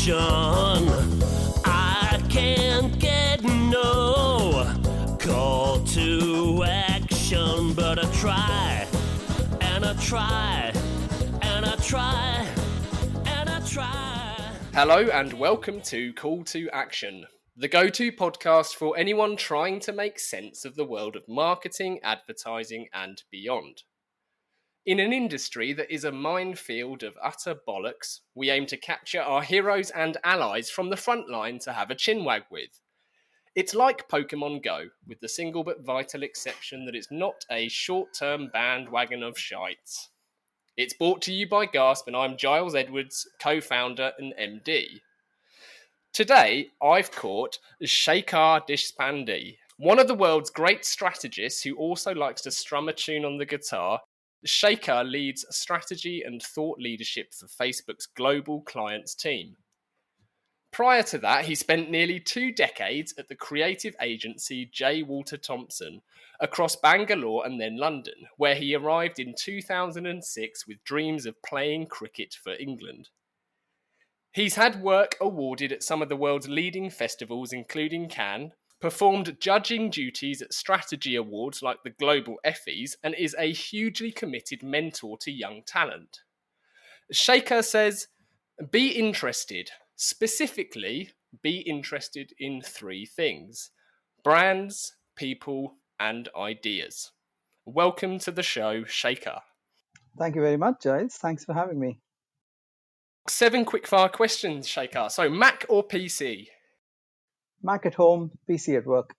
action. I can't get no call to action, but I try, and I try, and I try, and I try. Hello and welcome to Call to Action, the go-to podcast for anyone trying to make sense of the world of marketing, advertising and beyond. In an industry that is a minefield of utter bollocks, we aim to capture our heroes and allies from the front line to have a chin-wag with. It's like Pokemon Go, with the single but vital exception that it's not a short-term bandwagon of shite. It's brought to you by Gasp, and I'm Giles Edwards, co-founder and MD. Today, I've caught Shekhar Deshpande, one of the world's great strategists who also likes to strum a tune on the guitar. Shekhar leads strategy and thought leadership for Facebook's global clients team. Prior to that, he spent nearly 2 decades at the creative agency J. Walter Thompson across Bangalore and then London, where he arrived in 2006 with dreams of playing cricket for England. He's had work awarded at some of the world's leading festivals, including Cannes, performed judging duties at strategy awards like the Global Effies, and is a hugely committed mentor to young talent. Shekhar says, be interested. Specifically, be interested in 3 things: brands, people, and ideas. Welcome to the show, Shekhar. Thank you very much, Giles. Thanks for having me. 7 quickfire questions, Shekhar. So, Mac or PC? Mac at home, PC at work.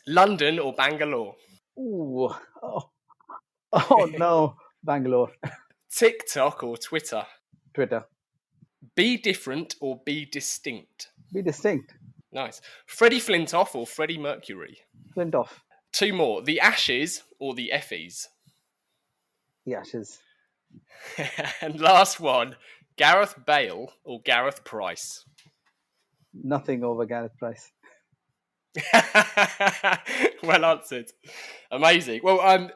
London or Bangalore? Ooh, oh no, Bangalore. TikTok or Twitter? Twitter. Be different or be distinct? Be distinct. Nice. Freddie Flintoff or Freddie Mercury? Flintoff. 2 more. The Ashes or the Effies? The Ashes. And last one. Gareth Bale or Gareth Price? Nothing over Gareth Price. Well answered. Amazing. Well,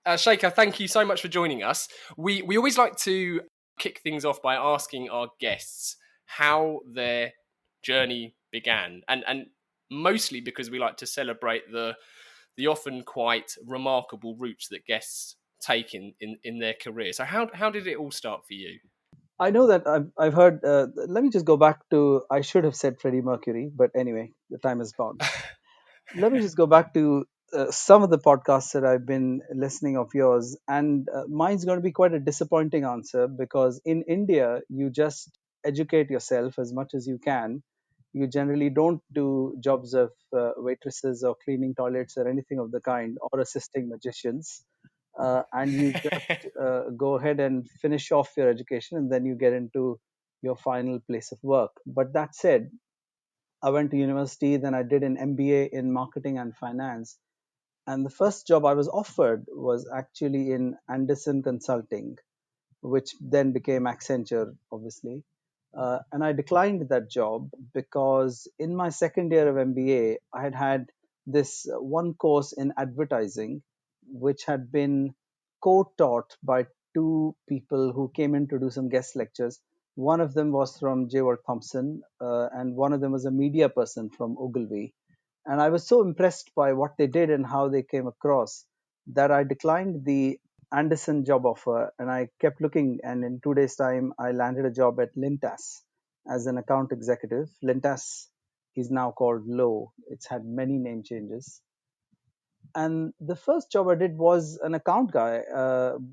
Shekhar, thank you so much for joining us. We always like to kick things off by asking our guests how their journey began, and mostly because we like to celebrate the often quite remarkable routes that guests take in their career. So how did it all start for you? I know that I've heard. Let me just go back to. I should have said Freddie Mercury, but anyway, the time is gone. Let me just go back to some of the podcasts that I've been listening of yours, and mine's going to be quite a disappointing answer, because in India, you just educate yourself as much as you can. You generally don't do jobs of waitresses or cleaning toilets or anything of the kind, or assisting magicians. And you just go ahead and finish off your education, and then you get into your final place of work. But that said, I went to university, then I did an MBA in marketing and finance. And the first job I was offered was actually in Anderson Consulting, which then became Accenture, obviously. And I declined that job because in my second year of MBA, I had had this one course in advertising, which had been co-taught by 2 people who came in to do some guest lectures. One of them was from J. Walter Thompson, and one of them was a media person from Ogilvy. And I was so impressed by what they did and how they came across that I declined the Anderson job offer, and I kept looking. And in 2 days' time, I landed a job at Lintas as an account executive. Lintas is now called Lowe. It's had many name changes. And the first job I did was an account guy,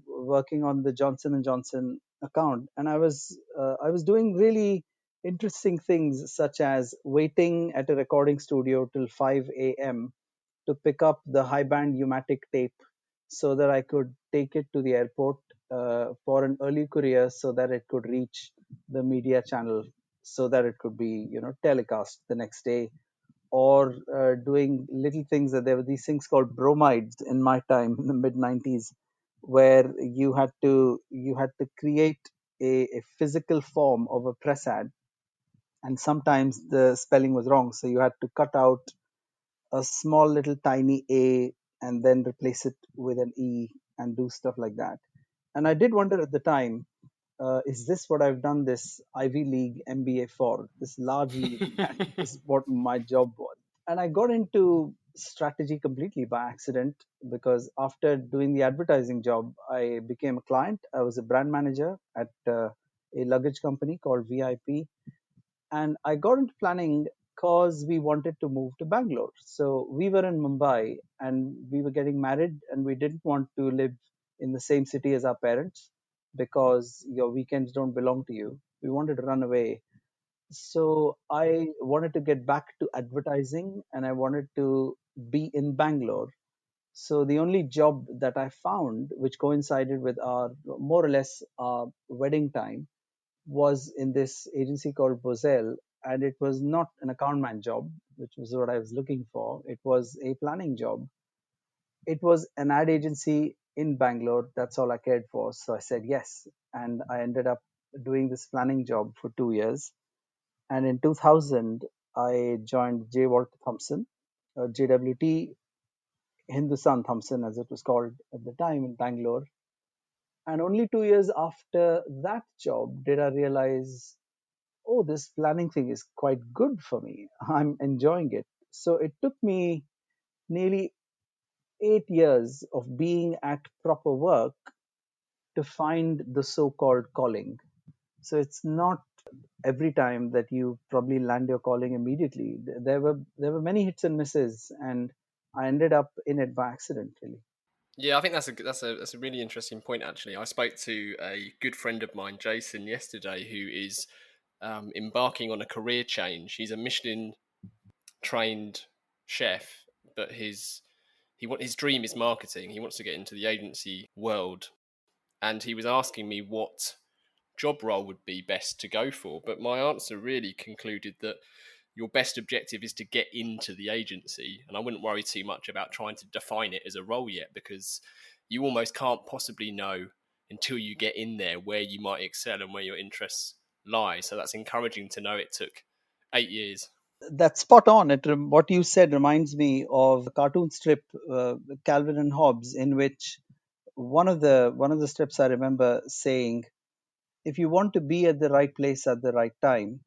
working on the Johnson & Johnson account. And I was doing really interesting things, such as waiting at a recording studio till 5 a.m. to pick up the high band U-matic tape so that I could take it to the airport for an early courier, so that it could reach the media channel, so that it could be telecast the next day. Or doing little things. That there were these things called bromides in my time in the mid 90s, where you had to create a physical form of a press ad, and sometimes the spelling was wrong, so you had to cut out a small little tiny a and then replace it with an e and do stuff like that. And I did wonder at the time is this what I've done this Ivy League MBA for? This large league, and this is what my job was. And I got into strategy completely by accident because after doing the advertising job, I became a client. I was a brand manager at a luggage company called VIP, and I got into planning because we wanted to move to Bangalore. So we were in Mumbai and we were getting married, and we didn't want to live in the same city as our parents because your weekends don't belong to you. We wanted to run away. So I wanted to get back to advertising and I wanted to be in Bangalore. So the only job that I found, which coincided with our more or less our wedding time, was in this agency called Bozell, and it was not an account man job, which was what I was looking for. It was a planning job. It was an ad agency in Bangalore. That's all I cared for. So I said yes. And I ended up doing this planning job for 2 years. And in 2000, I joined J. Walter Thompson, JWT Hindustan Thompson, as it was called at the time in Bangalore. And only 2 years after that job did I realize, oh, this planning thing is quite good for me. I'm enjoying it. So it took me nearly 8 years of being at proper work to find the so called calling. So it's not every time that you probably land your calling immediately. There were many hits and misses, and I ended up in it by accident, really. Yeah, I think that's a really interesting point. Actually, I spoke to a good friend of mine, Jason, yesterday, who is embarking on a career change. He's a Michelin trained chef, but his dream is marketing. He wants to get into the agency world, and he was asking me what job role would be best to go for. But my answer really concluded that your best objective is to get into the agency. And I wouldn't worry too much about trying to define it as a role yet, because you almost can't possibly know until you get in there where you might excel and where your interests lie. So that's encouraging to know it took 8 years. That's spot on. What you said reminds me of a cartoon strip, Calvin and Hobbes, in which one of the strips I remember saying, if you want to be at the right place at the right time,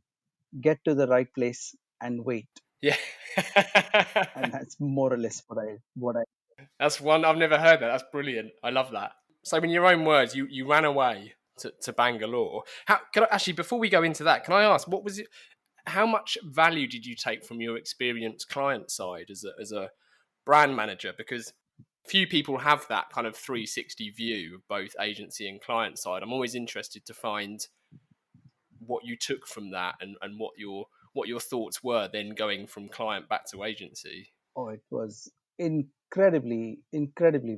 get to the right place and wait. Yeah. And that's more or less what I That's one I've never heard that. That's brilliant. I love that. So in your own words, you ran away to Bangalore. How can I actually, before we go into that, can I ask what was it, how much value did you take from your experience client side as a brand manager? Because few people have that kind of 360 view of both agency and client side. I'm always interested to find what you took from that, and what your thoughts were then going from client back to agency. Oh, it was incredibly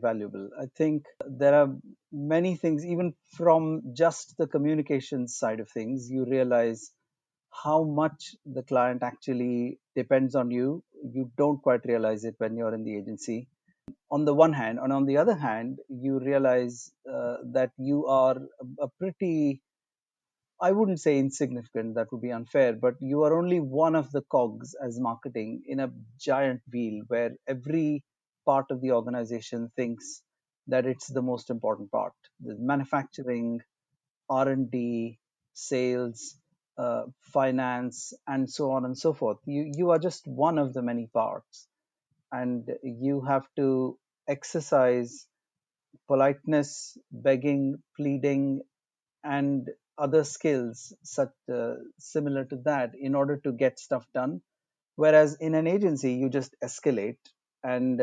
valuable. I think there are many things, even from just the communications side of things, you realize how much the client actually depends on you. You don't quite realize it when you're in the agency. On the one hand, and on the other hand, you realize that you are a pretty, I wouldn't say insignificant, that would be unfair, but you are only one of the cogs as marketing in a giant wheel where every part of the organization thinks that it's the most important part. The manufacturing, R&D, sales, finance, and so on and so forth. You are just one of the many parts, and you have to exercise politeness, begging, pleading, and other skills such similar to that in order to get stuff done. Whereas in an agency, you just escalate, and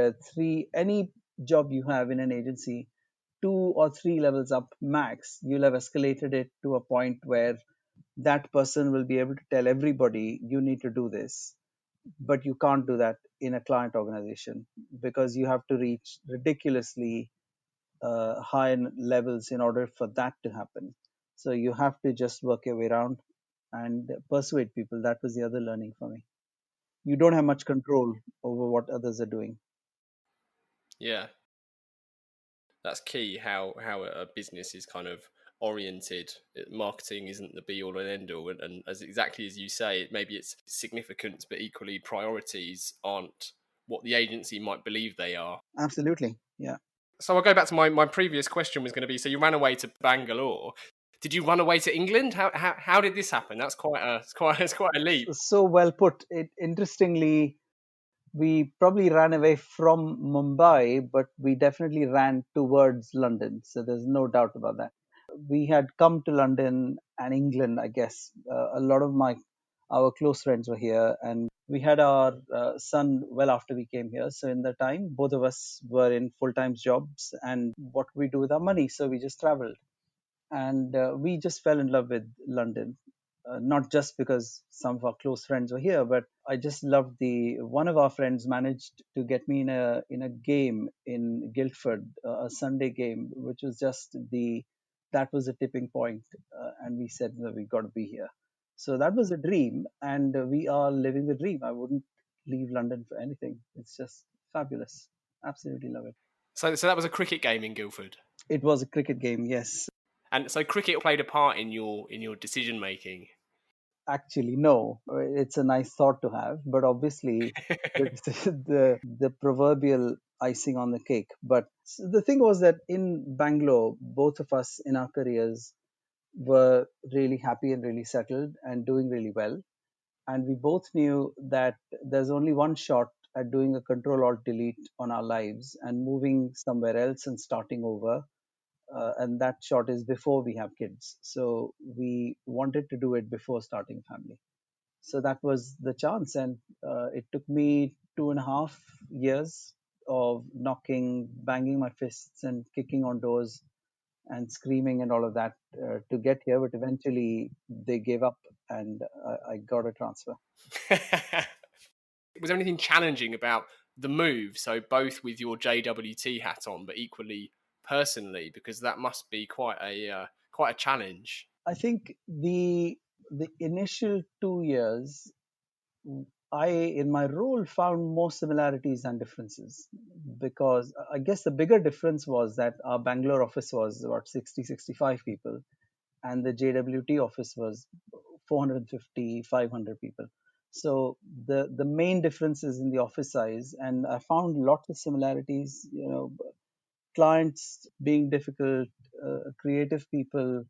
any job you have in an agency, 2 or 3 levels up max, you'll have escalated it to a point where that person will be able to tell everybody you need to do this. But you can't do that in a client organization because you have to reach ridiculously high levels in order for that to happen. So you have to just work your way around and persuade people. That was the other learning for me. You don't have much control over what others are doing. Yeah, that's key. How a business is kind of oriented. Marketing isn't the be all and end all, and as exactly as you say, maybe it's significance, but equally priorities aren't what the agency might believe they are. Absolutely. Yeah. So I'll go back to my previous question was going to be, so you ran away to Bangalore. Did you run away to England? How did this happen? That's quite a leap. So well put. Interestingly, we probably ran away from Mumbai, but we definitely ran towards London. So there's no doubt about that. We had come to London and England, I guess. A lot of our close friends were here, and we had our son well after we came here. So in the time, both of us were in full-time jobs, and what we do with our money? So we just traveled, and we just fell in love with London. Not just because some of our close friends were here, but I just loved the one of our friends managed to get me in a game in Guildford, a Sunday game, which was just that was a tipping point, and we said no, we got to be here. So that was a dream, and we are living the dream. I wouldn't leave London for anything. It's just fabulous. Absolutely love it. So that was a cricket game in Guildford. It was a cricket game, yes. And so cricket played a part in your decision making. Actually, no. It's a nice thought to have, but obviously, the proverbial icing on the cake. But the thing was that in Bangalore, both of us in our careers were really happy and really settled and doing really well. And we both knew that there's only one shot at doing a control alt delete on our lives and moving somewhere else and starting over. And that shot is before we have kids. So we wanted to do it before starting family. So that was the chance. And it took me 2.5 years of knocking, banging my fists and kicking on doors and screaming and all of that to get here. But eventually they gave up and I got a transfer. Was there anything challenging about the move? So both with your JWT hat on, but equally personally, because that must be quite a challenge. I think the initial 2 years, I, in my role, found more similarities than differences because I guess the bigger difference was that our Bangalore office was about 60, 65 people, and the JWT office was 450, 500 people. So the main difference is in the office size, and I found lots of similarities. Clients being difficult, creative people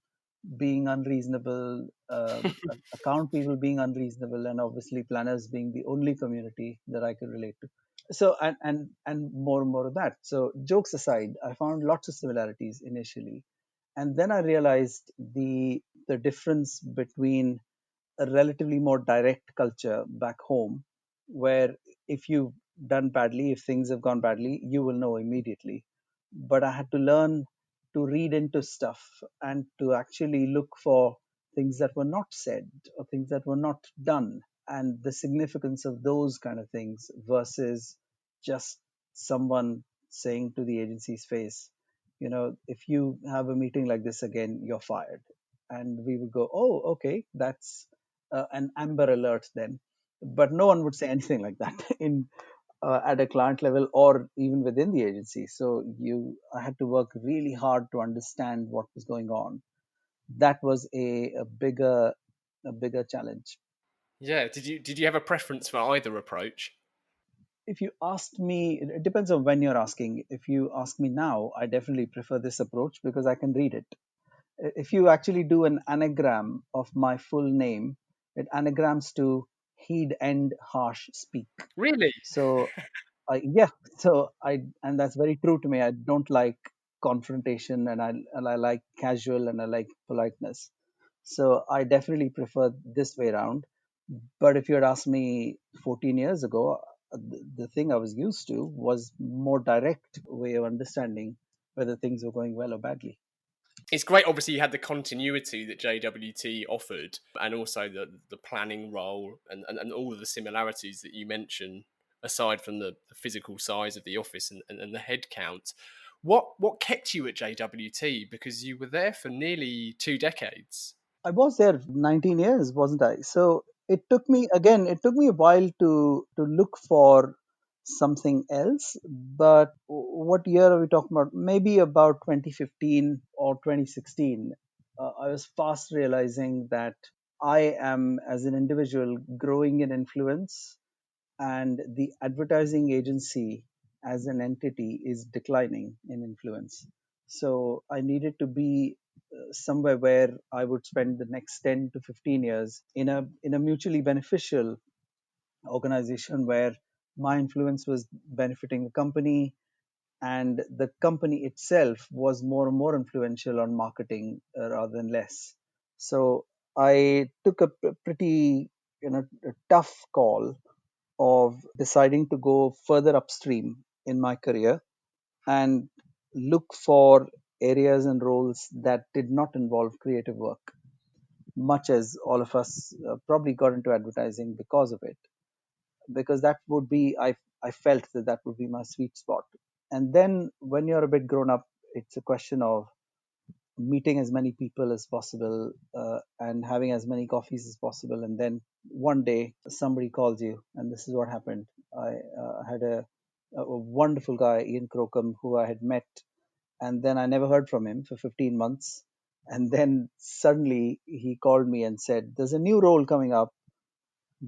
being unreasonable, account people being unreasonable, and obviously planners being the only community that I could relate to. So and more and more of that. So jokes aside, I found lots of similarities initially, and then I realized the difference between a relatively more direct culture back home, where if you've done badly, if things have gone badly, you will know immediately. But I had to learn to read into stuff and to actually look for things that were not said or things that were not done and the significance of those kind of things versus just someone saying to the agency's face, if you have a meeting like this again, you're fired. And we would go, oh, okay, that's an amber alert then. But no one would say anything like that in at a client level or even within the agency. So I had to work really hard to understand what was going on. That was a bigger challenge. Yeah. Did you have a preference for either approach? If you asked me, it depends on when you're asking. If you ask me now, I definitely prefer this approach because I can read it. If you actually do an anagram of my full name, it anagrams to heed, end, harsh, speak. Really? So yeah, so and that's very true to me. I don't like confrontation, and I like casual, and I like politeness. So I definitely prefer this way around. But if you had asked me 14 years ago, the thing I was used to was more direct way of understanding whether things were going well or badly. It's great. Obviously, you had the continuity that JWT offered, and also the planning role, and all of the similarities that you mentioned, aside from the physical size of the office and the head count. What kept you at JWT? Because you were there for nearly 2 decades. I was there 19 years, wasn't I? So it took me a while to look for something else. But what year are we talking about? Maybe about 2015 or 2016. I was fast realizing that I am, as an individual, growing in influence, and the advertising agency as an entity is declining in influence. So I needed to be somewhere where I would spend the next 10 to 15 years in a mutually beneficial organization where my influence was benefiting the company, and the company itself was more and more influential on marketing rather than less. So I took a pretty a tough call of deciding to go further upstream in my career and look for areas and roles that did not involve creative work, much as all of us probably got into advertising because of it, because that would be I felt that that would be my sweet spot. And then when you're a bit grown up, it's a question of meeting as many people as possible and having as many coffees as possible. And then one day somebody calls you, and this is what happened. I had a wonderful guy, Ian Crocombe, who I had met, and then I never heard from him for 15 months. And then suddenly he called me and said, "There's a new role coming up.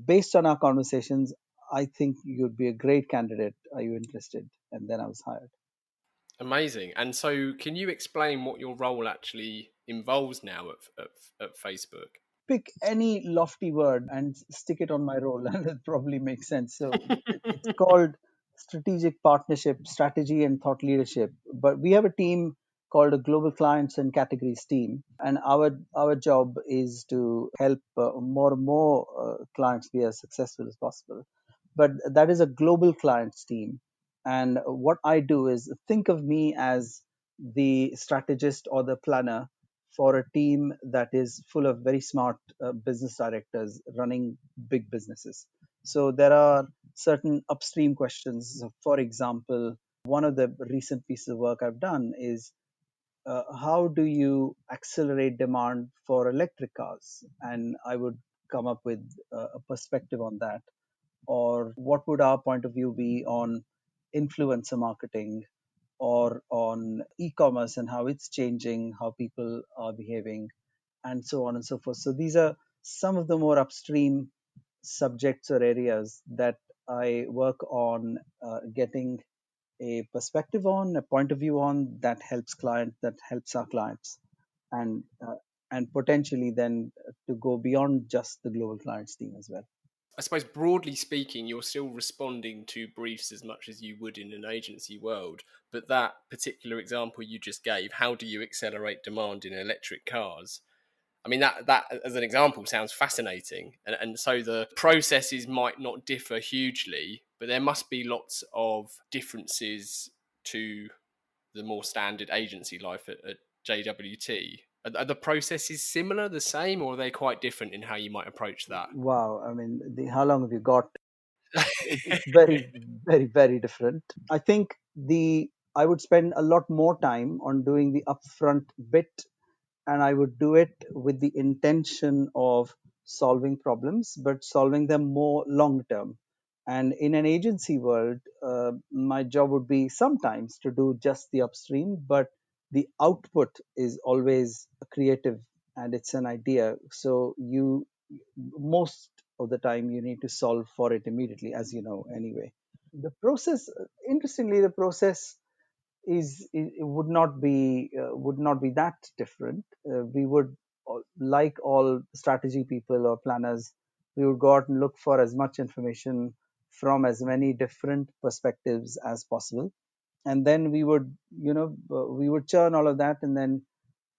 Based on our conversations, I think you'd be a great candidate. Are you interested?" And then I was hired. Amazing. And so, can you explain what your role actually involves now at Facebook? Pick any lofty word and stick it on my role, and it probably makes sense. So it's called strategic partnership, strategy, and thought leadership. But we have a team called a global clients and categories team, and our job is to help more and more clients be as successful as possible. But that is a global clients team, and what I do is think of me as the strategist or the planner for a team that is full of very smart business directors running big businesses. So there are certain upstream questions. For example, one of the recent pieces of work I've done is how do you accelerate demand for electric cars? And I would come up with a perspective on that. Or what would our point of view be on influencer marketing or on e-commerce and how it's changing, how people are behaving, and so on and so forth. So these are some of the more upstream subjects or areas that I work on getting a perspective on, a point of view on that helps our clients, and and potentially then to go beyond just the global clients team as well. I suppose broadly speaking, you're still responding to briefs as much as you would in an agency world. But that particular example you just gave, how do you accelerate demand in electric cars? I mean, that as an example sounds fascinating. And so the processes might not differ hugely, but there must be lots of differences to the more standard agency life at JWT. Are the processes similar, the same, or are they quite different in how you might approach that? Wow, I mean, how long have you got? It's very, very, very different. I think the I would spend a lot more time on doing the upfront bit, and I would do it with the intention of solving problems, but solving them more long term. And in an agency world, my job would be sometimes to do just the upstream, but the output is always creative and it's an idea. So you most of the time you need to solve for it immediately, as you know anyway. The process, interestingly, the process is it would not be that different. We would like all strategy people or planners, we would go out and look for as much information from as many different perspectives as possible, and then we would we would churn all of that and then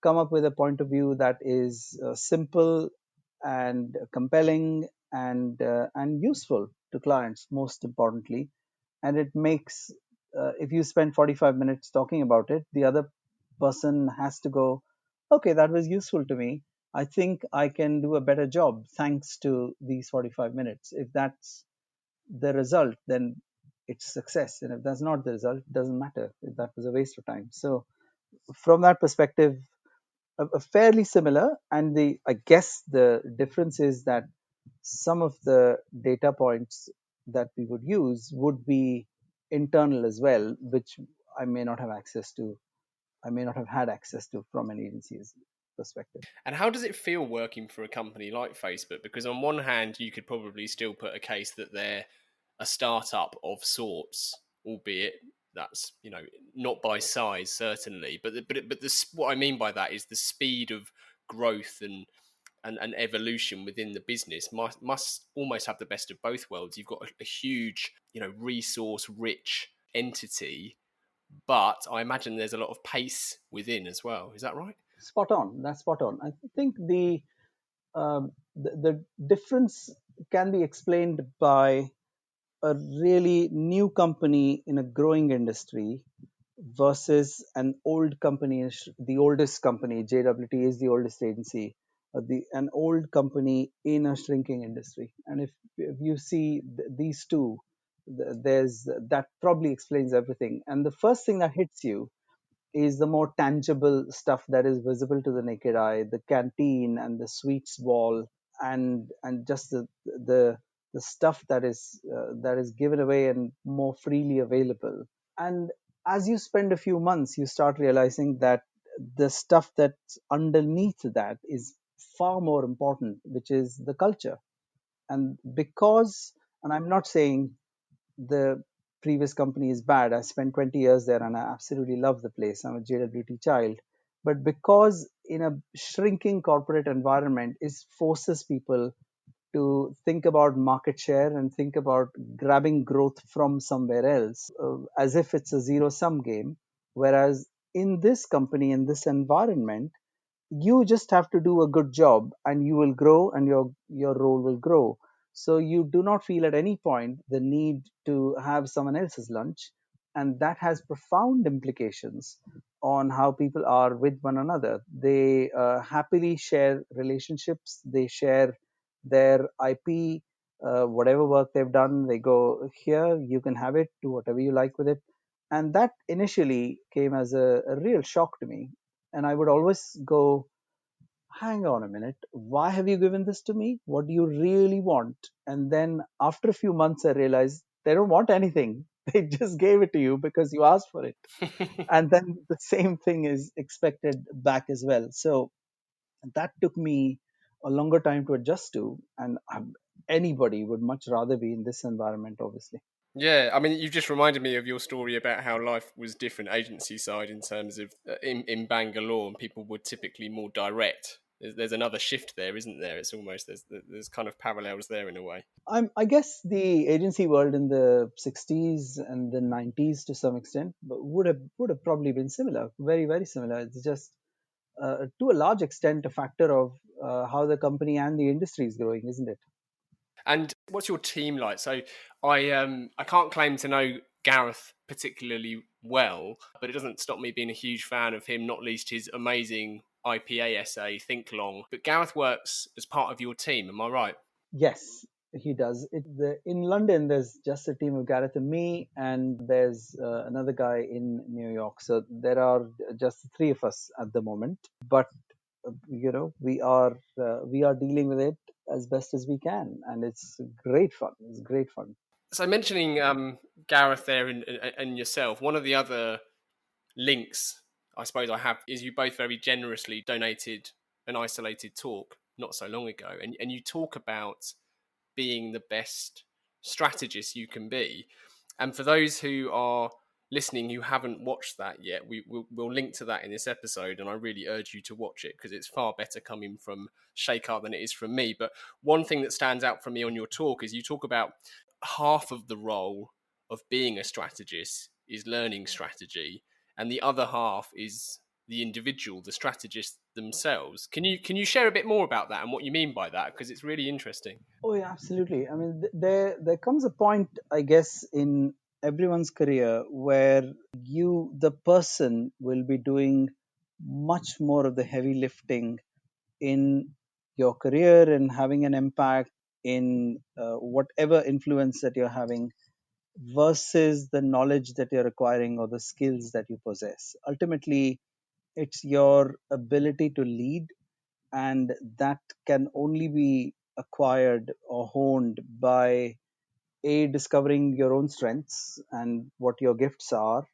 come up with a point of view that is simple and compelling and useful to clients, most importantly. And it makes if you spend 45 minutes talking about it, the other person has to go, okay, that was useful to me. I think I can do a better job thanks to these 45 minutes. If that's the result, then it's success. And if that's not the result, it doesn't matter. That was a waste of time. So from that perspective, fairly similar. And the I guess the difference is that some of the data points that we would use would be internal as well, which I may not have access to. I may not have had access to from an agency's perspective. And how does it feel working for a company like Facebook? Because on one hand, you could probably still put a case that they're a startup of sorts, albeit That's, not by size certainly, but what I mean by that is the speed of growth and evolution within the business must almost have the best of both worlds. You've got a huge, resource rich entity, but I imagine there's a lot of pace within as well. Is that right? Spot on. That's spot on. I think the difference can be explained by a really new company in a growing industry versus an old company, the oldest company. JWT is the oldest agency, an old company in a shrinking industry. And if you see these two, there's that probably explains everything. And the first thing that hits you is the more tangible stuff that is visible to the naked eye, the canteen and the sweets wall, and just the stuff that is given away and more freely available. And as you spend a few months, you start realizing that the stuff that's underneath that is far more important, which is the culture. And because, and I'm not saying the previous company is bad. I spent 20 years there and I absolutely love the place. I'm a JWT child. But because in a shrinking corporate environment, it forces people to think about market share and think about grabbing growth from somewhere else, as if it's a zero sum game. Whereas in this company, in this environment, you just have to do a good job and you will grow and your role will grow. So you do not feel at any point the need to have someone else's lunch, and that has profound implications on how people are with one another. They happily share relationships, they share their IP, whatever work they've done, they go, here you can have it, do whatever you like with it. And that initially came as a real shock to me. And I would always go, hang on a minute, why have you given this to me? What do you really want? And then after a few months, I realized they don't want anything. They just gave it to you because you asked for it. And then the same thing is expected back as well. So that took me a longer time to adjust to. And anybody would much rather be in this environment, obviously. Yeah, I mean, you just reminded me of your story about how life was different agency side in terms of in Bangalore, and people were typically more direct. There's another shift there, isn't there? It's almost there's kind of parallels there in a way. I guess the agency world in the 60s and the 90s to some extent would have probably been similar, very, very similar. It's just to a large extent a factor of how the company and the industry is growing, isn't it? And what's your team like? So I can't claim to know Gareth particularly well, but it doesn't stop me being a huge fan of him, not least his amazing IPA essay, Think Long. But Gareth works as part of your team, am I right? Yes, he does. In London, there's just a team of Gareth and me, and there's another guy in New York. So there are just the three of us at the moment. But we are dealing with it as best as we can, and it's great fun. It's great fun. So mentioning Gareth there and yourself, one of the other links I suppose I have is you both very generously donated an isolated talk not so long ago, and you talk about being the best strategist you can be. And for those who are listening who haven't watched that yet, we'll link to that in this episode, and I really urge you to watch it because it's far better coming from Shekhar than it is from me. But one thing that stands out for me on your talk is you talk about half of the role of being a strategist is learning strategy, and the other half is the individual, the strategist themselves. Can you share a bit more about that and what you mean by that? Because it's really interesting. Oh yeah, absolutely. I mean, there comes a point, I guess, in everyone's career where the person, will be doing much more of the heavy lifting in your career and having an impact in whatever influence that you're having versus the knowledge that you're acquiring or the skills that you possess. Ultimately, it's your ability to lead, and that can only be acquired or honed by a discovering your own strengths and what your gifts are,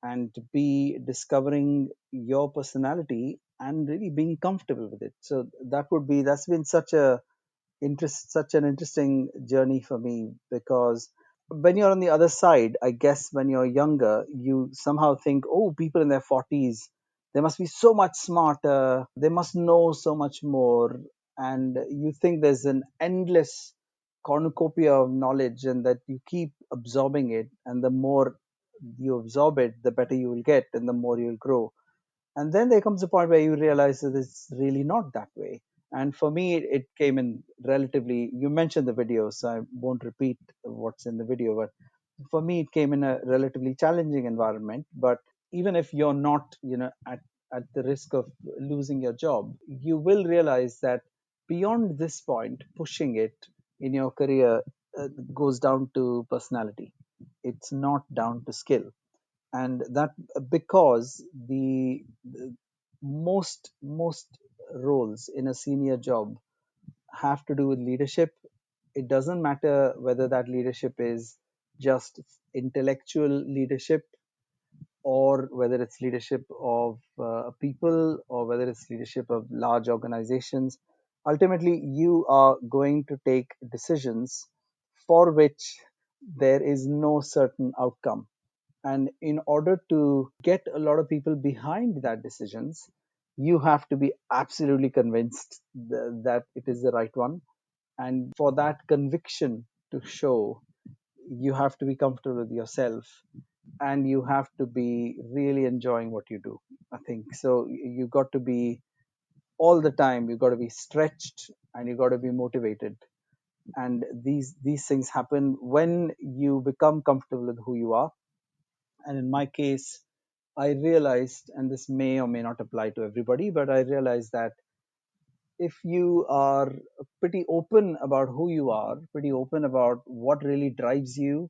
and b discovering your personality and really being comfortable with it. So that's been such an interesting journey for me, because when you're on the other side, I guess when you're younger, you somehow think, oh, people in their 40s, they must be so much smarter, they must know so much more. And you think there's an endless cornucopia of knowledge and that you keep absorbing it. And the more you absorb it, the better you will get and the more you'll grow. And then there comes a point where you realize that it's really not that way. And for me, it came in relatively, you mentioned the video, so I won't repeat what's in the video, but for me, it came in a relatively challenging environment. But even if you're not, at the risk of losing your job, you will realize that beyond this point, pushing it in your career goes down to personality. It's not down to skill. And that because the most roles in a senior job have to do with leadership. It doesn't matter whether that leadership is just intellectual leadership, or whether it's leadership of people, or whether it's leadership of large organizations. Ultimately, you are going to take decisions for which there is no certain outcome. And in order to get a lot of people behind that decisions, you have to be absolutely convinced that it is the right one. And for that conviction to show, you have to be comfortable with yourself, and you have to be really enjoying what you do. I think so. You got to be all the time, you got to be stretched, and you got to be motivated. And these things happen when you become comfortable with who you are. And in my case, I realized, and this may or may not apply to everybody, but I realized that if you are pretty open about who you are, pretty open about what really drives you,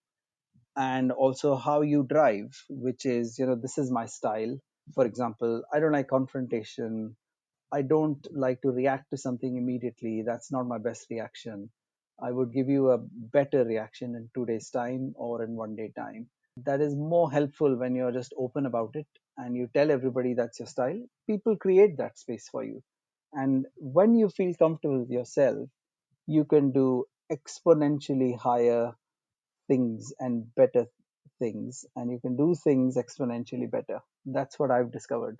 and also how you drive, which is, this is my style. For example, I don't like confrontation. I don't like to react to something immediately. That's not my best reaction. I would give you a better reaction in 2 days' time or in 1 day time. That is more helpful when you're just open about it and you tell everybody that's your style. People create that space for you. And when you feel comfortable with yourself, you can do exponentially higher things and better things, and you can do things exponentially better. That's what I've discovered.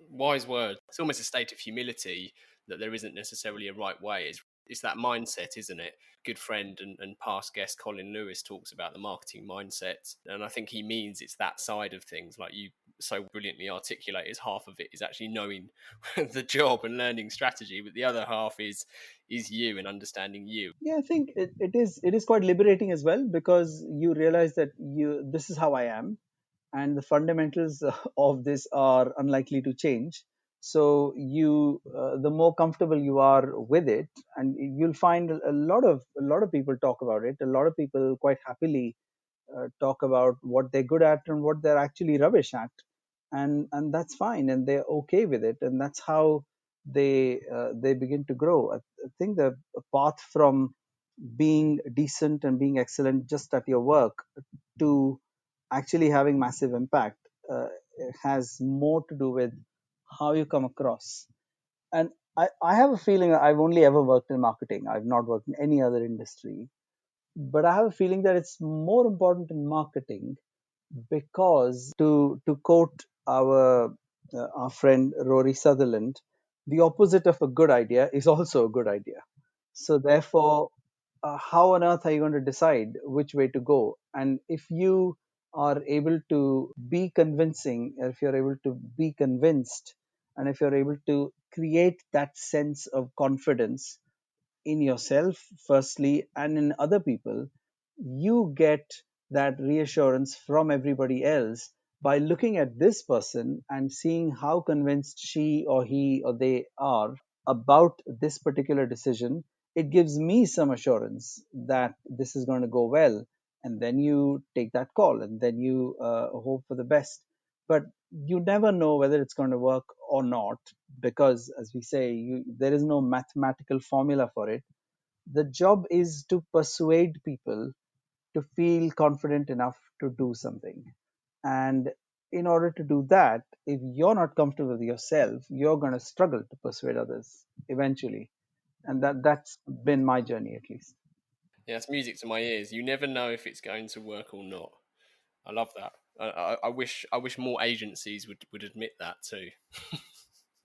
Wise word. It's almost a state of humility that there isn't necessarily a right way. It's that mindset, isn't it? Good friend and past guest Colin Lewis talks about the marketing mindset. And I think he means it's that side of things, like you so brilliantly articulate, is half of it is actually knowing the job and learning strategy, but the other half is you and understanding you. Yeah, I think it is quite liberating as well, because you realize that this is how I am, and the fundamentals of this are unlikely to change. So the more comfortable you are with it, and you'll find a lot of people talk about it. A lot of people quite happily talk about what they're good at and what they're actually rubbish at, and that's fine, and they're okay with it, and that's how they begin to grow. I think the path from being decent and being excellent just at your work to actually having massive impact has more to do with how you come across. And I have a feeling, I've only ever worked in marketing. I've not worked in any other industry, but I have a feeling that it's more important in marketing, because to quote our friend Rory Sutherland, the opposite of a good idea is also a good idea. So therefore, how on earth are you going to decide which way to go? And if you are able to be convincing, if you're able to be convinced, and if you're able to create that sense of confidence in yourself firstly and in other people, you get that reassurance from everybody else by looking at this person and seeing how convinced she or he or they are about this particular decision. It gives me some assurance that this is going to go well, and then you take that call, and then you hope for the best. But you never know whether it's going to work or not, because, as we say, there is no mathematical formula for it. The job is to persuade people to feel confident enough to do something. And in order to do that, if you're not comfortable with yourself, you're going to struggle to persuade others eventually. And that's been my journey, at least. Yeah, it's music to my ears. You never know if it's going to work or not. I love that. I wish more agencies would admit that too.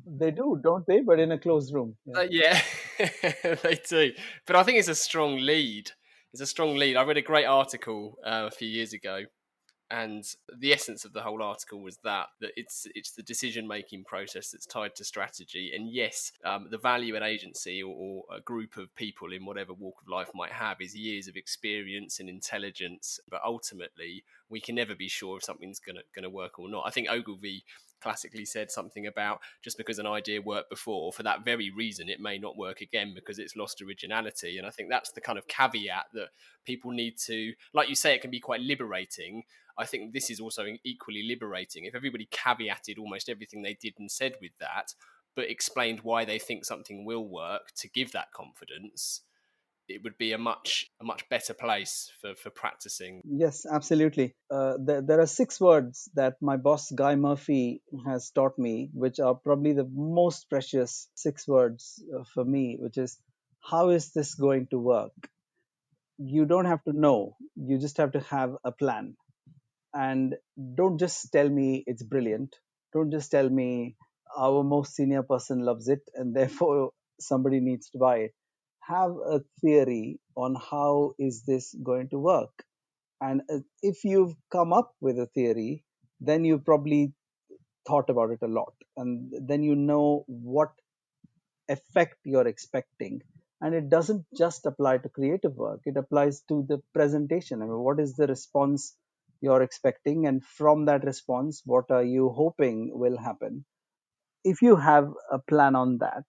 They do, don't they? But in a closed room. Yeah. Yeah, they do. But I think it's a strong lead. It's a strong lead. I read a great article a few years ago, and the essence of the whole article was that it's the decision making process that's tied to strategy. And yes, the value an agency or a group of people in whatever walk of life might have is years of experience and intelligence, but ultimately we can never be sure if something's gonna work or not. I think Ogilvy classically said something about just because an idea worked before, for that very reason it may not work again because it's lost originality. And I think that's the kind of caveat that people need to, like you say, it can be quite liberating. I think this is also equally liberating. If everybody caveated almost everything they did and said with that, but explained why they think something will work to give that confidence, it would be a much better place for practicing. Yes, absolutely. There are 6 words that my boss Guy Murphy has taught me, which are probably the most precious 6 words for me, which is, how is this going to work? You don't have to know, you just have to have a plan. And don't just tell me it's brilliant. Don't just tell me our most senior person loves it and therefore somebody needs to buy it. Have a theory on how is this going to work. And if you've come up with a theory, then you probably thought about it a lot, and then you know what effect you're expecting. And it doesn't just apply to creative work, it applies to the presentation. I mean, what is the response you're expecting? And from that response, what are you hoping will happen? If you have a plan on that,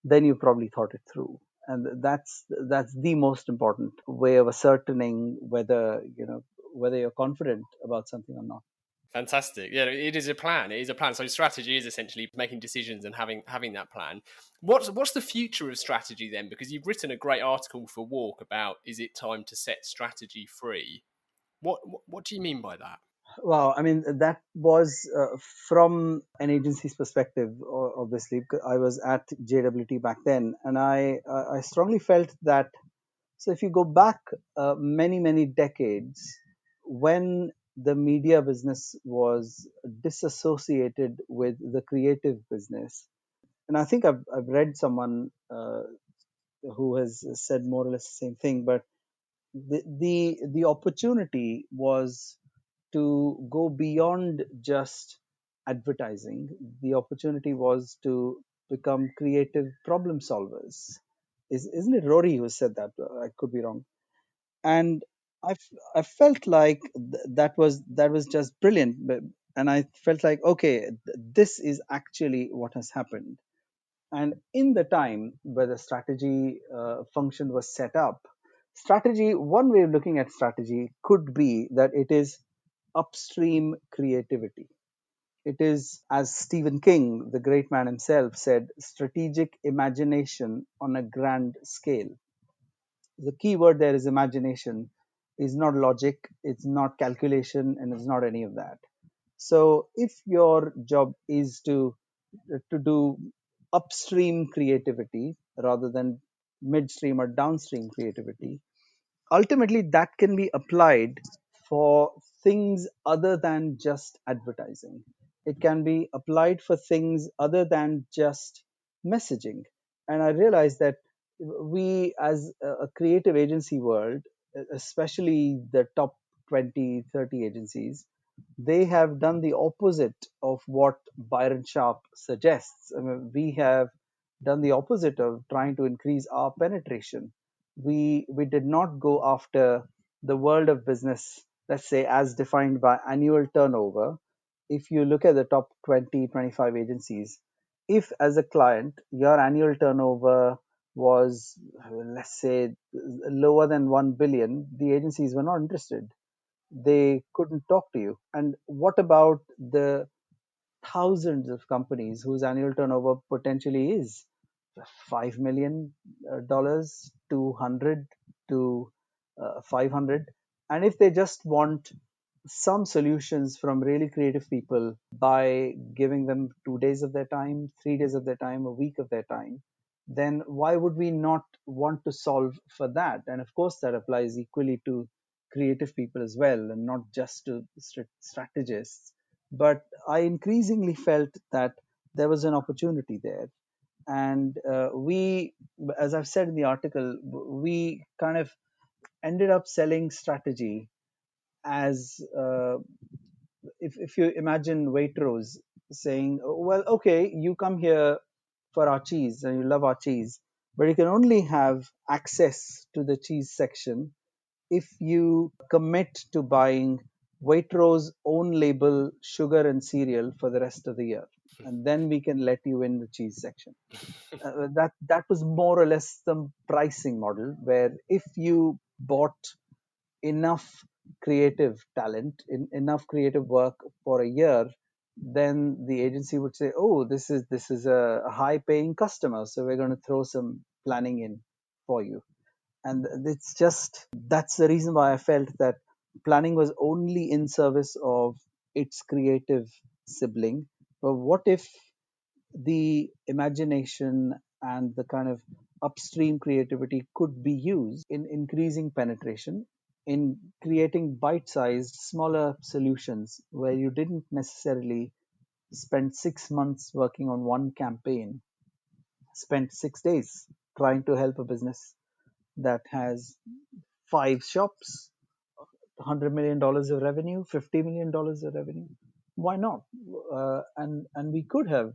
then you probably thought it through. And that's the most important way of ascertaining whether you're confident about something or not. Fantastic. Yeah, it is a plan. It is a plan. So strategy is essentially making decisions and having that plan. What's the future of strategy then? Because you've written a great article for Walk about, is it time to set strategy free? What do you mean by that? Wow, I mean, that was from an agency's perspective, obviously. I was at JWT back then, and I strongly felt that. So, if you go back many, many decades, when the media business was disassociated with the creative business, and I think I've read someone who has said more or less the same thing, but the opportunity was to go beyond just advertising. The opportunity was to become creative problem solvers. Isn't it Rory who said that? I could be wrong. And I felt like that was just brilliant. And I felt like, okay, this is actually what has happened. And in the time where the strategy function was set up, strategy, one way of looking at strategy could be that it is upstream creativity. It is, as Stephen King, the great man himself, said, strategic imagination on a grand scale. The key word there is imagination, is not logic, it's not calculation, and it's not any of that. So if your job is to do upstream creativity rather than midstream or downstream creativity, ultimately that can be applied for things other than just advertising. It can be applied for things other than just messaging. And I realized that we, as a creative agency world, especially the top 20, 30 agencies, they have done the opposite of what Byron Sharp suggests. I mean, we have done the opposite of trying to increase our penetration. We did not go after the world of business, let's say, as defined by annual turnover. If you look at the top 20, 25 agencies, if as a client your annual turnover was, let's say, lower than 1 billion, the agencies were not interested. They couldn't talk to you. And what about the thousands of companies whose annual turnover potentially is $5 million, 200 to 500? And if they just want some solutions from really creative people by giving them 2 days of their time, 3 days of their time, a week of their time, then why would we not want to solve for that? And of course, that applies equally to creative people as well, and not just to strategists. But I increasingly felt that there was an opportunity there. And we, as I've said in the article, we kind of ended up selling strategy as if you imagine Waitrose saying, well, okay, you come here for our cheese and you love our cheese, but you can only have access to the cheese section if you commit to buying Waitrose own label sugar and cereal for the rest of the year. And then we can let you in the cheese section. That was more or less the pricing model, where if you bought enough creative talent, enough creative work for a year, then the agency would say, "Oh, this is a high paying customer, so we're going to throw some planning in for you." And it's just that's the reason why I felt that planning was only in service of its creative sibling. But what if the imagination and the kind of upstream creativity could be used in increasing penetration, in creating bite sized, smaller solutions where you didn't necessarily spend 6 months working on one campaign, spent 6 days trying to help a business that has 5 shops, $100 million of revenue, $50 million of revenue. Why not? And we could have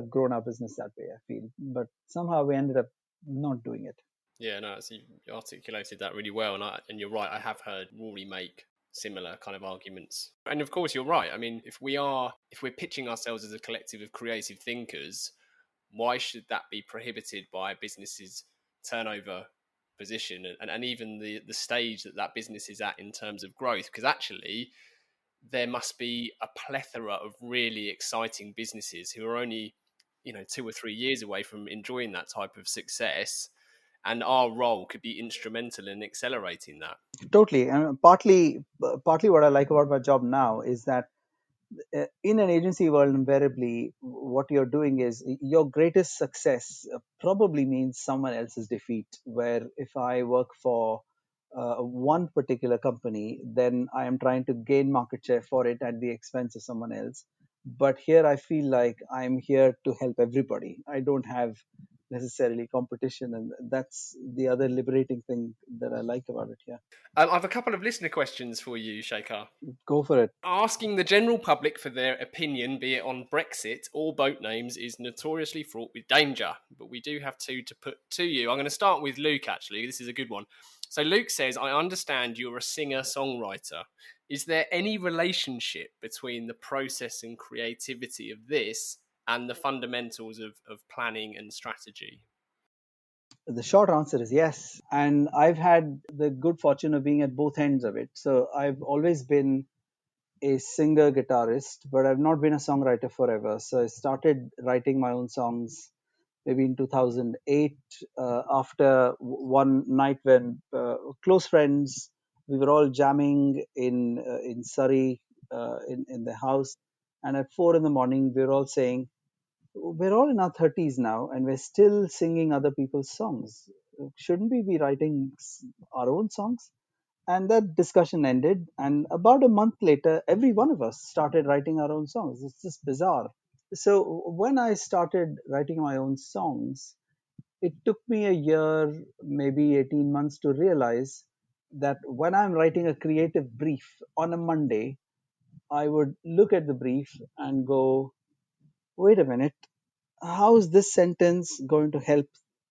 grown our business that way, I feel, but somehow we ended up not doing it. Yeah, no, so you articulated that really well, and you're right. I have heard Rory make similar kind of arguments, and of course you're right. I mean, if we're pitching ourselves as a collective of creative thinkers, why should that be prohibited by a business's turnover position and even the stage that business is at in terms of growth? Because actually, there must be a plethora of really exciting businesses who are only 2 or 3 years away from enjoying that type of success, and our role could be instrumental in accelerating that. Totally, and partly what I like about my job now is that in an agency world, invariably what you're doing is your greatest success probably means someone else's defeat. Where if I work for one particular company, then I am trying to gain market share for it at the expense of someone else. But here I feel like I'm here to help everybody. I don't have necessarily competition, and that's the other liberating thing that I like about it here. I have a couple of listener questions for you, Shekhar. Go for it. Asking the general public for their opinion, be it on Brexit or boat names, is notoriously fraught with danger. But we do have two to put to you. I'm going to start with Luke, actually. This is a good one. So Luke says, I understand you're a singer-songwriter. Is there any relationship between the process and creativity of this and the fundamentals of planning and strategy? The short answer is yes. And I've had the good fortune of being at both ends of it. So I've always been a singer guitarist, but I've not been a songwriter forever. So I started writing my own songs maybe in 2008 after one night when close friends, we were all jamming in Surrey in the house. And at 4 in the morning, we were all saying, we're all in our 30s now and we're still singing other people's songs. Shouldn't we be writing our own songs? And that discussion ended. And about a month later, every one of us started writing our own songs. It's just bizarre. So when I started writing my own songs, it took me a year, maybe 18 months to realize that when I'm writing a creative brief on a Monday, I would look at the brief and go, wait a minute, how is this sentence going to help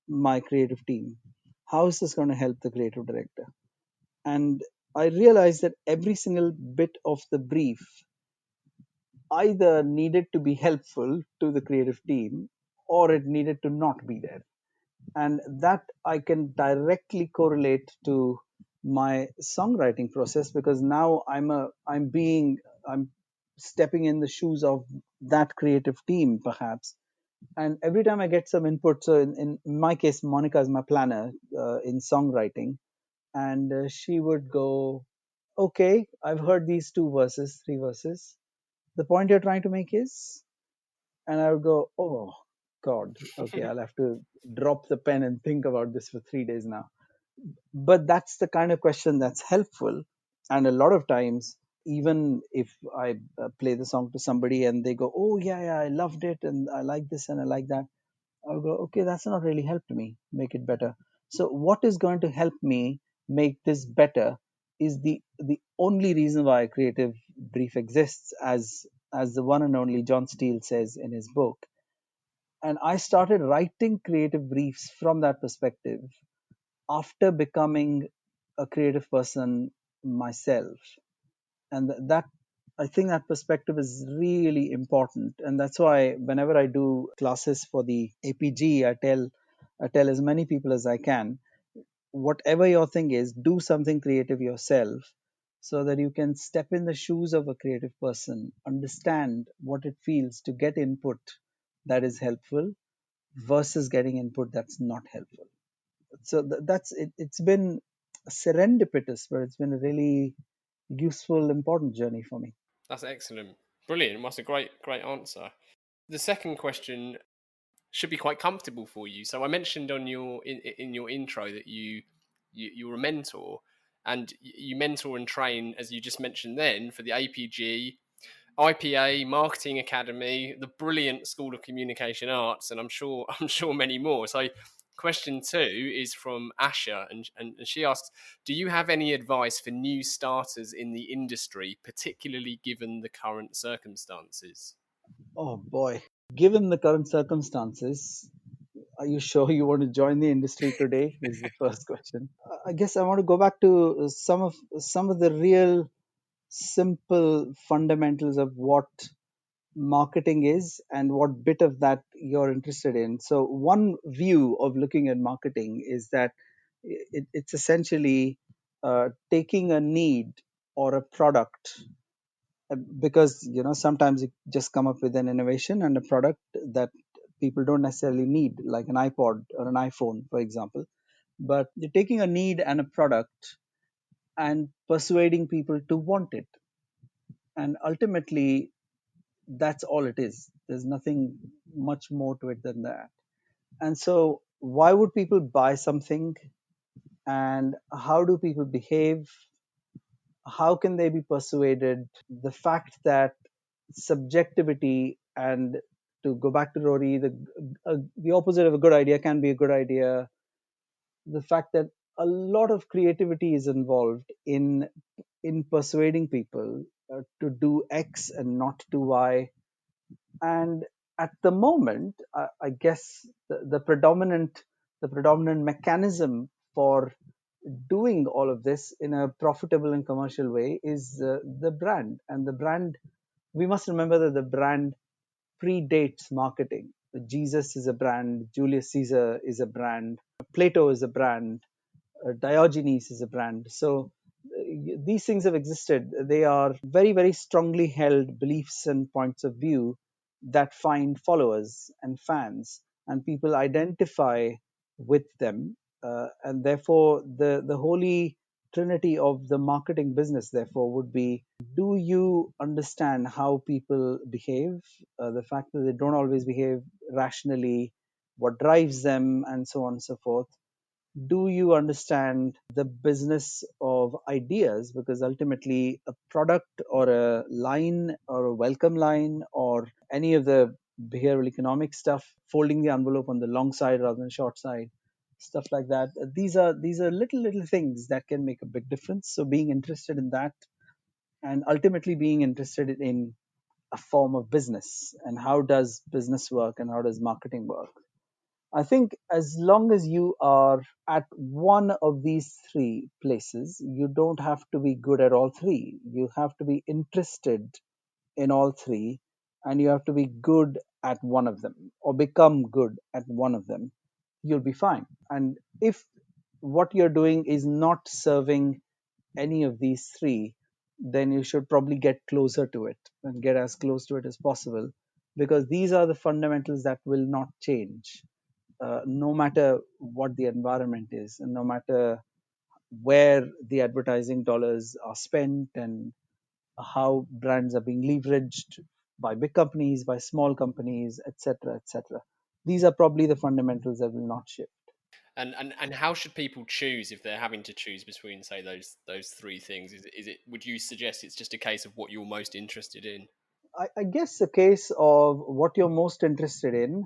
my creative team? How is this going to help the creative director? And I realized that every single bit of the brief either needed to be helpful to the creative team or it needed to not be there. And that I can directly correlate to my songwriting process, because now I'm stepping in the shoes of that creative team perhaps. And every time I get some input, so in my case, Monica is my planner in songwriting, and she would go, okay, I've heard these 2 verses, 3 verses. The point you're trying to make is, and I would go, oh, God, okay, I'll have to drop the pen and think about this for 3 days now. But that's the kind of question that's helpful. And a lot of times, even if I play the song to somebody and they go, oh, yeah, yeah, I loved it and I like this and I like that, I'll go, okay, that's not really helped me make it better. So, what is going to help me make this better is the only reason why a creative brief exists, as the one and only John Steele says in his book. And I started writing creative briefs from that perspective after becoming a creative person myself. And that, I think that perspective is really important. And that's why whenever I do classes for the APG, I tell as many people as I can, whatever your thing is, do something creative yourself so that you can step in the shoes of a creative person, understand what it feels to get input that is helpful versus getting input that's not helpful. So that's it. It's been serendipitous, but it's been a really useful, important journey for me. That's excellent. Brilliant. That's a great answer. The second question should be quite comfortable for you. So I mentioned on in your intro that you're a mentor, and you mentor and train, as you just mentioned then, for the APG, IPA, Marketing Academy, the brilliant School of Communication Arts, and I'm sure I'm sure many more. So question 2 is from Asha, and she asks, do you have any advice for new starters in the industry, particularly given the current circumstances? Oh boy. Given the current circumstances, are you sure you want to join the industry today? Is the first question. I guess I want to go back to some of the real simple fundamentals of what marketing is and what bit of that you're interested in. So one view of looking at marketing is that it's essentially taking a need or a product, because sometimes you just come up with an innovation and a product that people don't necessarily need, like an iPod or an iPhone, for example. But you're taking a need and a product and persuading people to want it. And ultimately, that's all it is. There's nothing much more to it than that. And so, why would people buy something? And how do people behave? How can they be persuaded? The fact that subjectivity, and to go back to Rory, the opposite of a good idea can be a good idea. The fact that a lot of creativity is involved in persuading people to do X and not do Y. And at the moment, I guess the predominant mechanism for doing all of this in a profitable and commercial way is the brand. And the brand, we must remember that the brand predates marketing. Jesus is a brand, Julius Caesar is a brand, Plato is a brand, Diogenes is a brand. So these things have existed. They are very, very strongly held beliefs and points of view that find followers and fans, and people identify with them. And therefore, the holy trinity of the marketing business, therefore, would be: do you understand how people behave? The fact that they don't always behave rationally, what drives them, and so on and so forth. Do you understand the business of ideas? Because ultimately, a product or a line or a welcome line or any of the behavioral economic stuff, folding the envelope on the long side rather than short side, stuff like that. These are little things that can make a big difference. So being interested in that, and ultimately being interested in a form of business, and how does business work and how does marketing work. I think as long as you are at one of these three places, you don't have to be good at all three. You have to be interested in all three, and you have to be good at one of them or become good at one of them. You'll be fine. And if what you're doing is not serving any of these three, then you should probably get closer to it and get as close to it as possible, because these are the fundamentals that will not change, no matter what the environment is, and no matter where the advertising dollars are spent, and how brands are being leveraged by big companies, by small companies, etc., etc. These are probably the fundamentals that will not shift. And how should people choose if they're having to choose between, say, those three things? Is it would you suggest it's just a case of what you're most interested in? I guess a case of what you're most interested in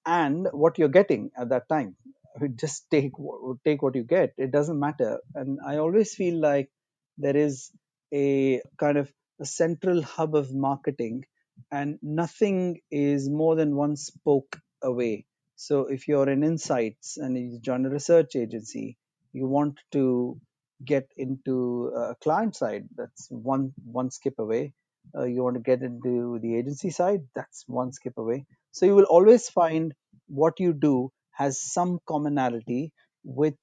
and what you're getting at that time. Just take what you get. It doesn't matter. And I always feel like there is a kind of a central hub of marketing, and nothing is more than one spoke away. So if you're in insights and you join a research agency, you want to get into a client side, that's one skip away. You want to get into the agency side, that's one skip away. So you will always find what you do has some commonality with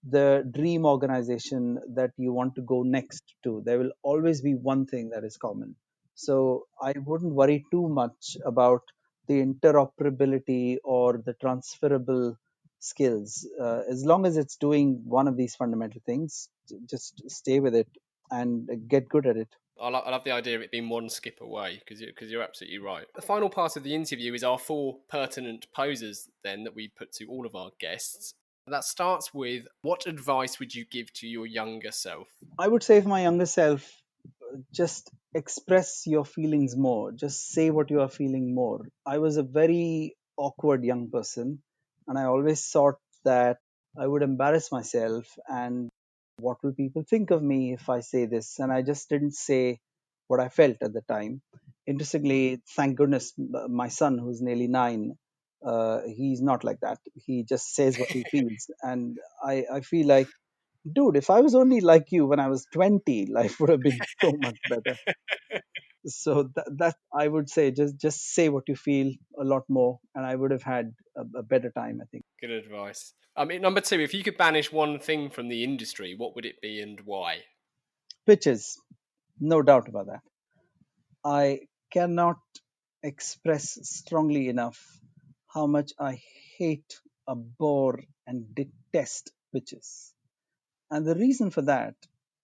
the dream organization that you want to go next to. There will always be one thing that is common. So I wouldn't worry too much about the interoperability or the transferable skills. As long as it's doing one of these fundamental things, just stay with it and get good at it. I love the idea of it being one skip away because you're absolutely right. The final part of the interview is our four pertinent posers then that we put to all of our guests. That starts with, what advice would you give to your younger self? I would say, for my younger self, just express your feelings more. Just say what you are feeling more. I was a very awkward young person, and I always thought that I would embarrass myself and what will people think of me if I say this? And I just didn't say what I felt at the time. Interestingly, thank goodness, my son, who's nearly 9, he's not like that. He just says what he feels. And I feel like, dude, if I was only like you when I was 20, life would have been so much better. So that I would say, just say what you feel a lot more, and I would have had a better time, I think. Good advice. Number two, if you could banish one thing from the industry, what would it be and why? Pitches, no doubt about that. I cannot express strongly enough how much I hate, abhor, and detest pitches. And the reason for that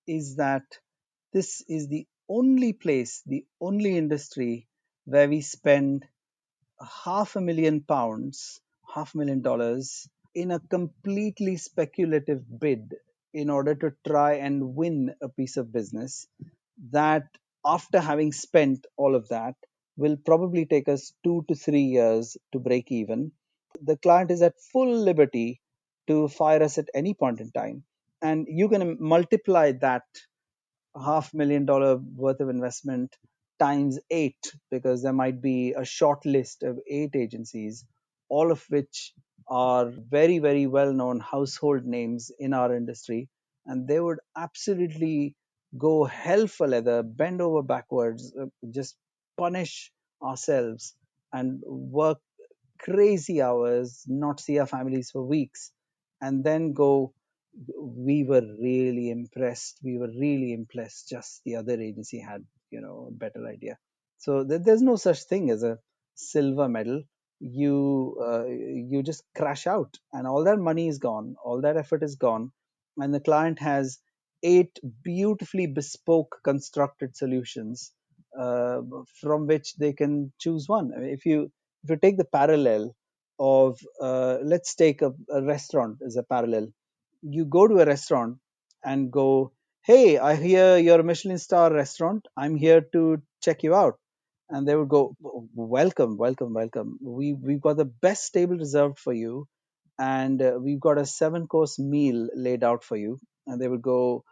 is that this is the only place, the only industry where we spend £500,000, $500,000 in a completely speculative bid in order to try and win a piece of business that, after having spent all of that, will probably take us 2 to 3 years to break even. The client is at full liberty to fire us at any point in time. And you can multiply that $500,000 worth of investment times 8, because there might be a short list of 8 agencies, all of which are very, very well known household names in our industry. And they would absolutely go hell for leather, bend over backwards, just punish ourselves and work crazy hours, not see our families for weeks, and then go, we were really impressed. We were really impressed. Just the other agency had, a better idea. So there's no such thing as a silver medal. You just crash out, and all that money is gone. All that effort is gone, and the client has 8 beautifully bespoke, constructed solutions from which they can choose one. I mean, if you take the parallel of, let's take a restaurant as a parallel. You go to a restaurant and go, hey, I hear you're a Michelin star restaurant. I'm here to check you out. And they would go, welcome, welcome, welcome. We've got the best table reserved for you. And we've got a 7 course meal laid out for you. And they would go,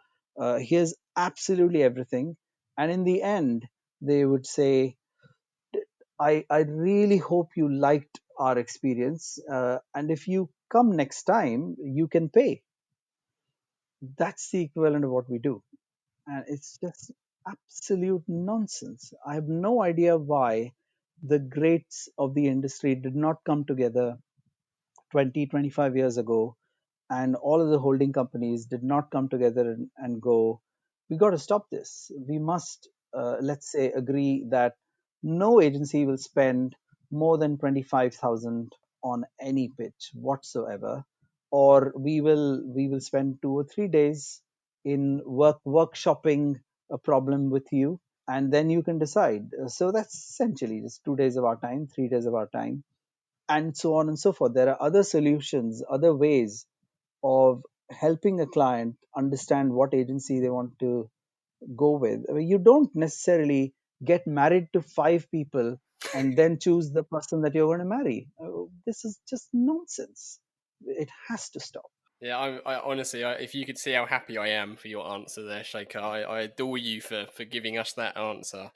here's absolutely everything. And in the end, they would say, I really hope you liked our experience. And if you come next time, you can pay. That's the equivalent of what we do. And it's just absolute nonsense. I have no idea why the greats of the industry did not come together 20, 25 years ago, and all of the holding companies did not come together and go, we got to stop this. We must, let's say, agree that no agency will spend more than 25,000 on any pitch whatsoever, or we will spend 2 or 3 days in workshopping a problem with you, and then you can decide. So that's essentially just 2 days of our time, 3 days of our time, and so on and so forth. There are other solutions, other ways of helping a client understand what agency they want to go with. I mean, you don't necessarily get married to five people and then choose the person that you're going to marry. This is just nonsense. It has to stop. Yeah, I honestly, if you could see how happy I am for your answer there, Shekhar, I adore you for giving us that answer.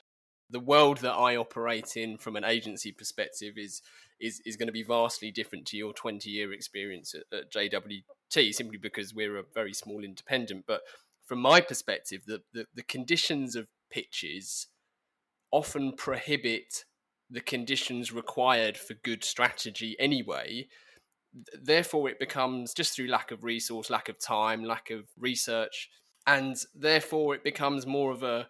The world that I operate in from an agency perspective is going to be vastly different to your 20-year experience at JWT, simply because we're a very small independent. But from my perspective, the conditions of pitches often prohibit the conditions required for good strategy anyway. Therefore, it becomes just through lack of resource, lack of time, lack of research, and therefore it becomes more of a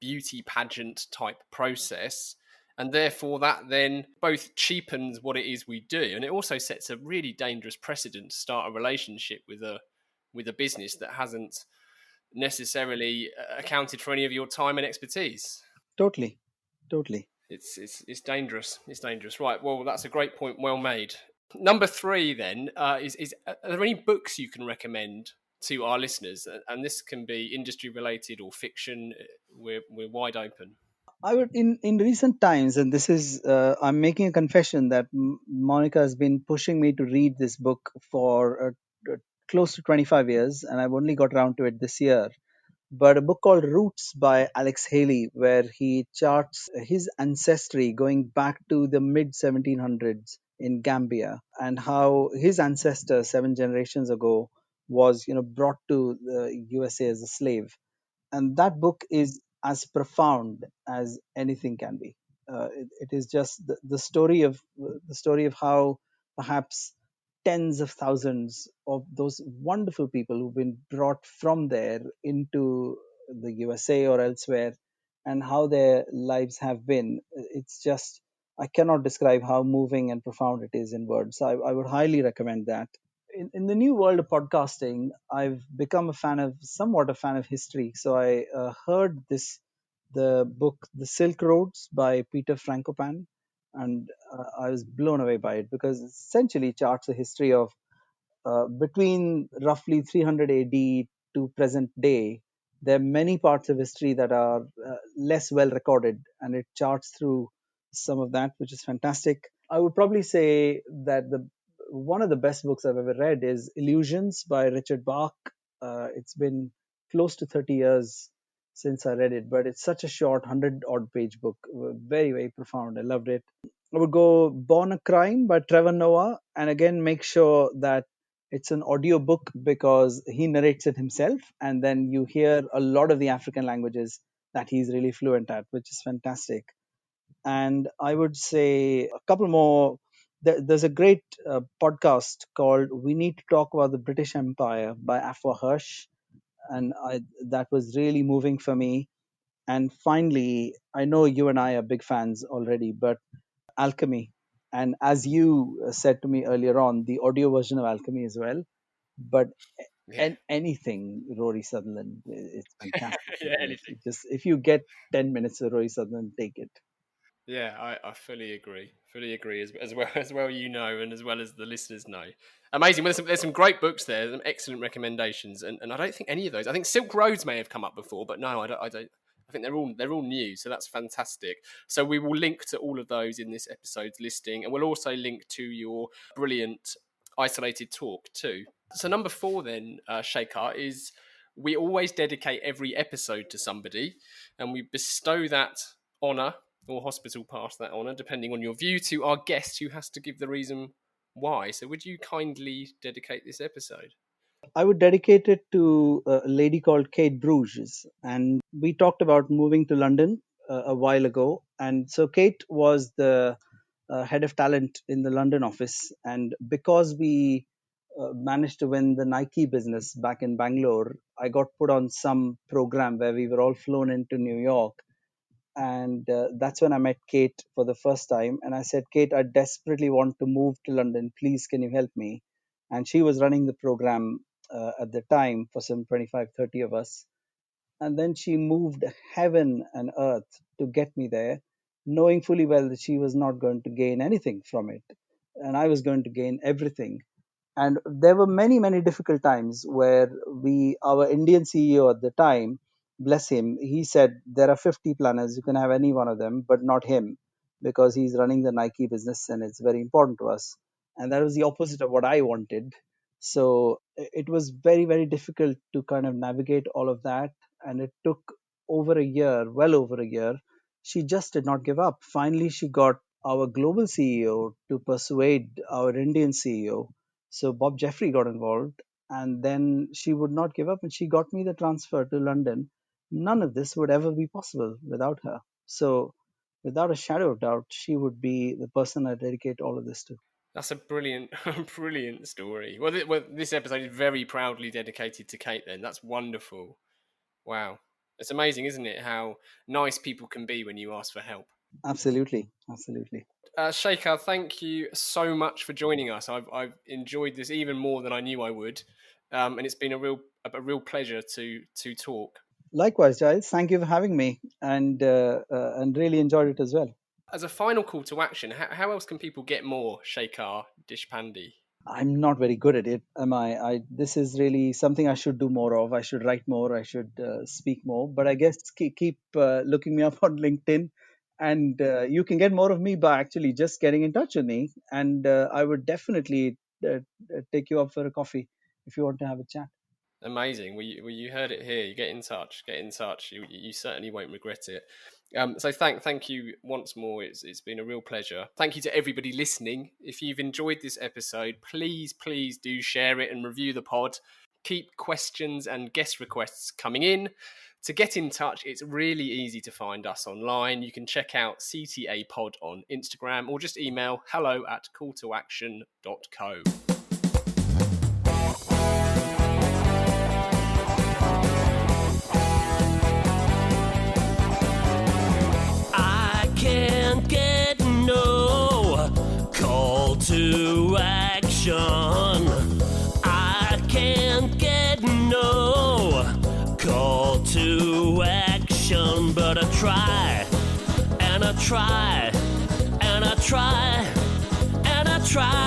beauty pageant type process. And therefore, that then both cheapens what it is we do, and it also sets a really dangerous precedent to start a relationship with a business that hasn't necessarily accounted for any of your time and expertise. Totally. Totally. It's dangerous. It's dangerous. Right. Well, that's a great point. Well made. Number three, then, is are there any books you can recommend to our listeners? And this can be industry related or fiction. We're wide open. I would in recent times, and this is I'm making a confession that Monica has been pushing me to read this book for close to 25 years, and I've only got around to it this year. But a book called Roots by Alex Haley, where he charts his ancestry going back to the mid 1700s in Gambia, and how his ancestor 7 generations ago was, brought to the USA as a slave. And that book is as profound as anything can be. It is just the story of how perhaps tens of thousands of those wonderful people who've been brought from there into the USA or elsewhere, and how their lives have been. It's just, I cannot describe how moving and profound it is in words. So I would highly recommend that. In the new world of podcasting, I've become somewhat a fan of history. So I heard the book The Silk Roads by Peter Frankopan, and I was blown away by it because it essentially charts a history of between roughly 300 AD to present day. There are many parts of history that are less well recorded, and it charts through some of that, which is fantastic. I would probably say that the one of the best books I've ever read is Illusions by Richard Bach. It's been close to 30 years since I read it, but it's such a short 100 odd page book. Very, very profound. I loved it. I would go Born a Crime by Trevor Noah, and again, make sure that it's an audio book because he narrates it himself, and then you hear a lot of the African languages that he's really fluent at, which is fantastic. And I would say a couple more. There's a great podcast called We Need to Talk About the British Empire by Afua Hirsch, and that was really moving for me. And finally, I know you and I are big fans already, but Alchemy. And as you said to me earlier on, the audio version of Alchemy as well. But Yeah, anything Rory Sutherland, it's fantastic. yeah, anything. Just if you get 10 minutes of Rory Sutherland, take it. Yeah, I fully agree. Fully agree as well as well you know, and as well as the listeners know. Amazing. Well, there's some great books there. Some excellent recommendations, and I don't think any of those. I think Silk Roads may have come up before, but no, I don't. I don't. I think they're all new, so that's fantastic. So we will link to all of those in this episode's listing, and we'll also link to your brilliant isolated talk too. So number four then, Shekhar, is we always dedicate every episode to somebody, and we bestow that honour or hospital pass that honour, depending on your view, to our guest who has to give the reason why. So would you kindly dedicate this episode? I would dedicate it to a lady called Kate Bruges. And we talked about moving to London a while ago. And so Kate was the head of talent in the London office. And because we managed to win the Nike business back in Bangalore, I got put on some program where we were all flown into New York. And that's when I met Kate for the first time. And I said, Kate, I desperately want to move to London. Please, can you help me? And she was running the program at the time for some 25, 30 of us. And then she moved heaven and earth to get me there, knowing fully well that she was not going to gain anything from it. and I was going to gain everything. And there were many, many difficult times where our Indian CEO at the time, bless him, he said, there are 50 planners, you can have any one of them, but not him, because he's running the Nike business and it's very important to us. And that was the opposite of what I wanted. So it was very, very difficult to kind of navigate all of that. And it took over a year, well over a year. She just did not give up. Finally, she got our global CEO to persuade our Indian CEO. So Bob Jeffrey got involved, and then she would not give up, and she got me the transfer to London. None of this would ever be possible without her. So, without a shadow of doubt, she would be the person I dedicate all of this to. That's a brilliant, brilliant story. Well, this episode is very proudly dedicated to Kate. Then that's wonderful. Wow, it's amazing, isn't it? How nice people can be when you ask for help. Absolutely, absolutely. Shekhar, thank you so much for joining us. I've enjoyed this even more than I knew I would, and it's been a real pleasure to talk. Likewise, Giles. Thank you for having me, and really enjoyed it as well. As a final call to action, how else can people get more Shekhar Deshpande? I'm not very good at it, am I? This is really something I should do more of. I should write more. I should speak more. But I guess keep looking me up on LinkedIn, and you can get more of me by actually just getting in touch with me. And I would definitely take you up for a coffee if you want to have a chat. Amazing. Well, you heard it here. You get in touch. Get in touch. You certainly won't regret it. So thank you once more. It's been a real pleasure. Thank you to everybody listening. If you've enjoyed this episode, please do share it and review the pod. Keep questions and guest requests coming in. To get in touch, it's really easy to find us online. You can check out CTA Pod on Instagram or just email hello@calltoaction.co. Can't get no call to action. I can't get no call to action, but I try and I try and I try and I try.